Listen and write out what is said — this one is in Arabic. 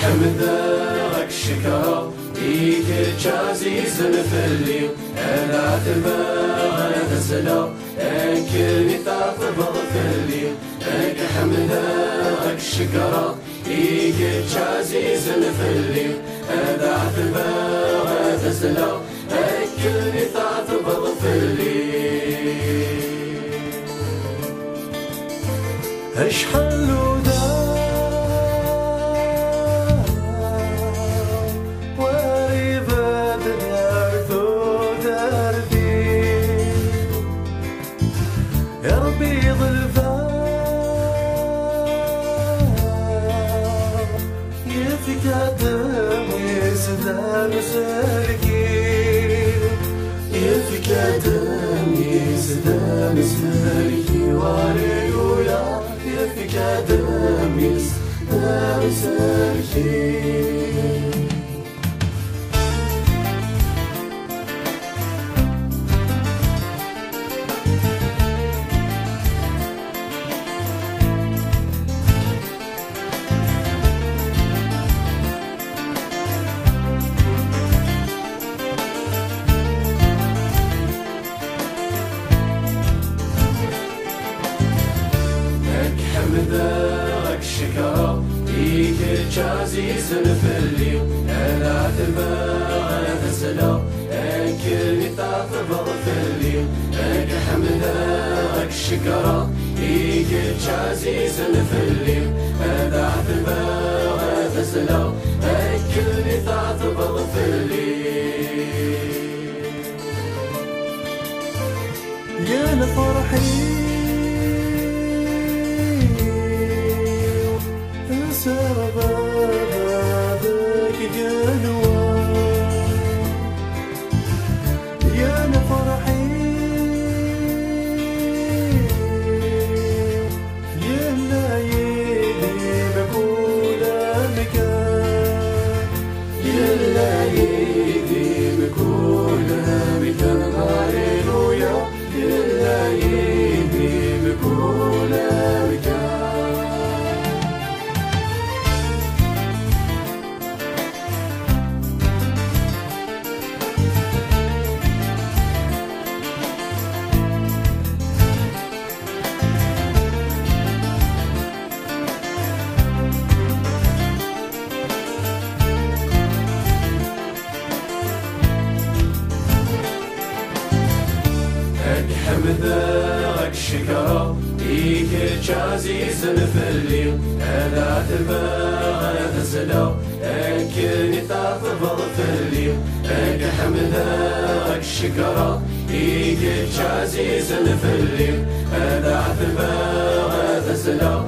حمدك شكرا بيك عزيز نفلي انا تبغى تسلا لكن تعطب غفلي لك حمدك شكرا بيك عزيز نفلي انا تبغى تسلا لكن تعطب غفلي اشحال يفك دمي سدام سالكي وهللويا يفك دمي سدام سالكي حمدك شكرا بيك عزيز نفلي انا تبغى تسلا لكن تعطب غفلي لك حمدك شكرا بيك عزيز نفلي انا تبغى تسلا لكن تعطب غفلي يا لفرحي بابك جنوا يا فرحي يا الليالي بكل مكان يا الليالي بكل مكان هاليلويا يا الليالي بكل مكان حمدك شكرا بيك عزيز نفلي انا تبغى تسلا لكن تعطب غفلي لك حمدك شكرا بيك عزيز نفلي انا تبغى تسلا